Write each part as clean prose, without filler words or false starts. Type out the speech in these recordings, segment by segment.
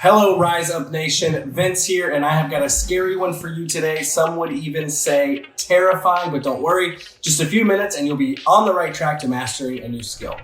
Hello, Rise Up Nation. Vince here, and I have got a scary one for you today. Some would even say terrifying, but don't worry. Just a few minutes and you'll be on the right track to mastering a new skill.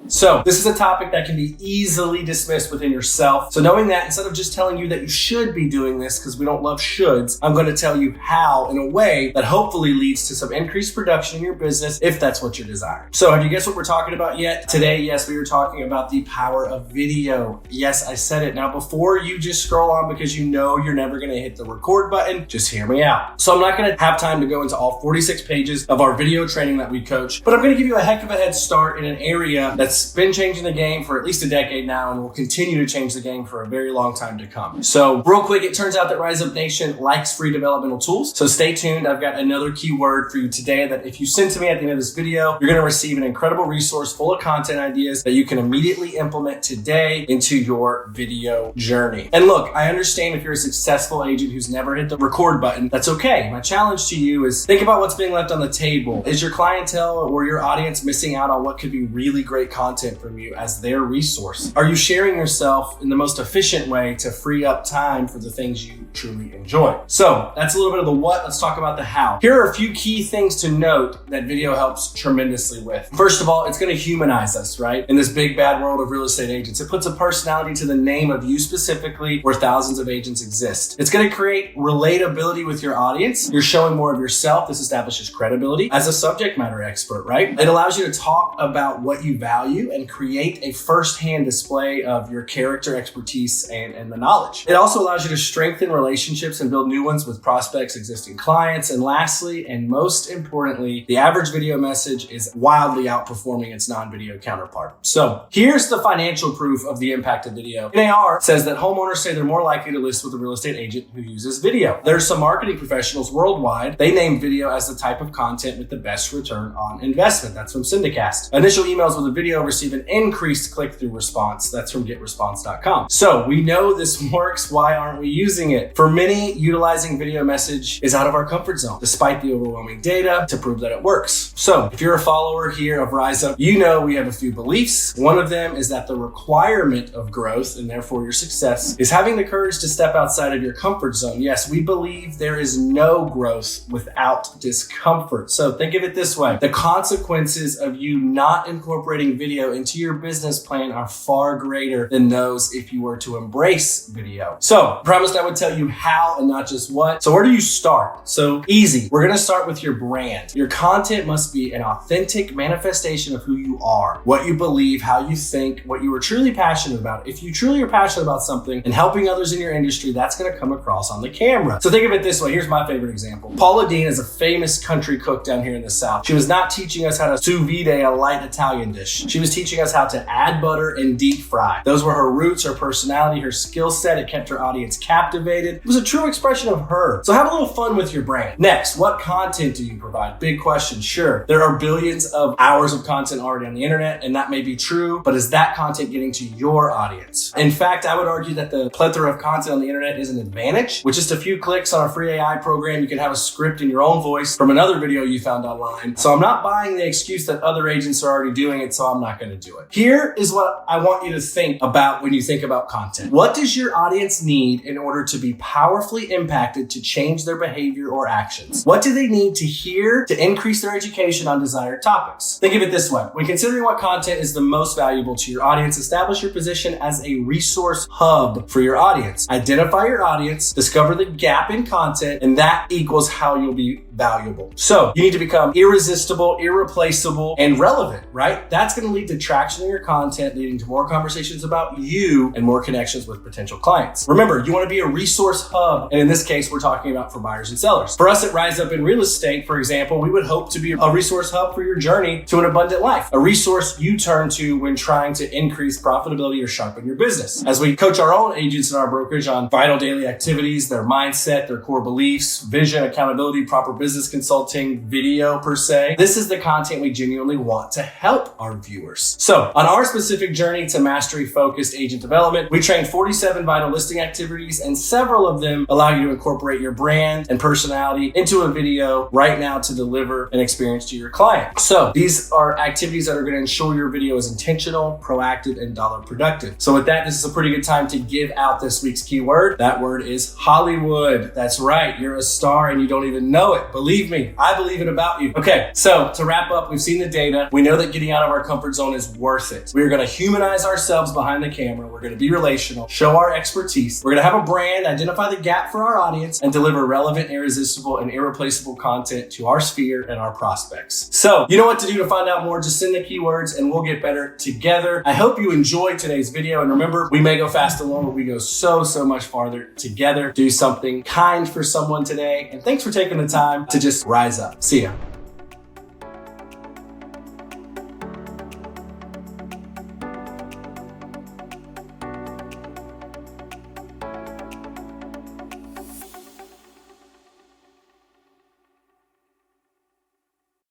So this is a topic that can be easily dismissed within yourself. So knowing that, instead of just telling you that you should be doing this because we don't love shoulds, I'm going to tell you how in a way that hopefully leads to some increased production in your business if that's what you're desiring. So have you guessed what we're talking about yet? Today, yes, we were talking about the power of video. Yes, I said it. Now, before you just scroll on because you know you're never going to hit the record button, just hear me out. So I'm not going to have time to go into all 46 pages of our video training that we coach, but I'm going to give you a heck of a head start in an area that's been changing the game for at least a decade now and will continue to change the game for a very long time to come. So real quick, it turns out that Rise Up Nation likes free developmental tools. So stay tuned. I've got another keyword for you today that if you send to me at the end of this video, you're going to receive an incredible resource full of content ideas that you can immediately implement today into your video journey. And look, I understand if you're a successful agent who's never hit the record button, that's okay. My challenge to you is think about what's being left on the table. Is your clientele or your audience missing out on what could be really great content from you as their resource? Are you sharing yourself in the most efficient way to free up time for the things you truly enjoy? So that's a little bit of the what. Let's talk about the how. Here are a few key things to note that video helps tremendously with. First of all, it's going to humanize us, right? In this big bad world of real estate agents, it puts a personality to the name of you specifically where thousands of agents exist. It's going to create relatability with your audience. You're showing more of yourself. This establishes credibility as a subject matter expert, right? It allows you to talk about what you value and create a first-hand display of your character, expertise, and the knowledge. It also allows you to strengthen relationships and build new ones with prospects, existing clients. And lastly, and most importantly, the average video message is wildly outperforming its non-video counterpart. So here's the financial proof of the impact of video. NAR says that homeowners say they're more likely to list with a real estate agent who uses video. There's some marketing professionals worldwide. They name video as the type of content with the best return on investment. That's from Syndicast. Initial emails with a video receive an increased click-through response. That's from getresponse.com. So we know this works. Why aren't we using it? For many, utilizing video message is out of our comfort zone, despite the overwhelming data to prove that it works. So if you're a follower here of Rise Up, you know we have a few beliefs. One of them is that the requirement of growth, and therefore your success, is having the courage to step outside of your comfort zone. Yes, we believe there is no growth without discomfort. So think of it this way. The consequences of you not incorporating video into your business plan are far greater than those if you were to embrace video. So I promised I would tell you how and not just what. So where do you start? So easy. We're going to start with your brand. Your content must be an authentic manifestation of who you are, what you believe, how you think, what you are truly passionate about. If you truly are passionate about something and helping others in your industry, that's going to come across on the camera. So think of it this way. Here's my favorite example. Paula Deen is a famous country cook down here in the South. She was not teaching us how to sous vide a light Italian dish. She was teaching us how to add butter and deep fry. Those were her roots, her personality, her skill set. It kept her audience captivated. It was a true expression of her. So have a little fun with your brand. Next, what content do you provide? Big question. Sure, there are billions of hours of content already on the internet, and that may be true, but is that content getting to your audience? In fact, I would argue that the plethora of content on the internet is an advantage. With just a few clicks on a free AI program, you can have a script in your own voice from another video you found online. So I'm not buying the excuse that other agents are already doing it, so I'm not going to do it. Here is what I want you to think about when you think about content. What does your audience need in order to be powerfully impacted to change their behavior or actions? What do they need to hear to increase their education on desired topics? Think of it this way. When considering what content is the most valuable to your audience, establish your position as a resource hub for your audience. Identify your audience, discover the gap in content, and that equals how you'll be valuable. So you need to become irresistible, irreplaceable, and relevant, right? That's going to lead to traction in your content, leading to more conversations about you and more connections with potential clients. Remember, you want to be a resource hub. And in this case, we're talking about for buyers and sellers. For us at Rise Up in Real Estate, for example, we would hope to be a resource hub for your journey to an abundant life, a resource you turn to when trying to increase profitability or sharpen your business. As we coach our own agents in our brokerage on vital daily activities, their mindset, their core beliefs, vision, accountability, proper business consulting, video per se, this is the content we genuinely want to help our viewers. course. So on our specific journey to mastery-focused agent development, we train 47 vital listing activities, and several of them allow you to incorporate your brand and personality into a video right now to deliver an experience to your client. So these are activities that are going to ensure your video is intentional, proactive, and dollar productive. So with that, this is a pretty good time to give out this week's keyword. That word is Hollywood. That's right. You're a star and you don't even know it. Believe me, I believe it about you. Okay, so to wrap up, we've seen the data. We know that getting out of our comfort zone is worth it. We're going to humanize ourselves behind the camera. We're going to be relational, show our expertise. We're going to have a brand, identify the gap for our audience, and deliver relevant, irresistible, and irreplaceable content to our sphere and our prospects. So you know what to do to find out more. Just send the keywords and we'll get better together. I hope you enjoyed today's video. And remember, we may go fast alone, but we go so much farther together. Do something kind for someone today. And thanks for taking the time to just rise up. See ya.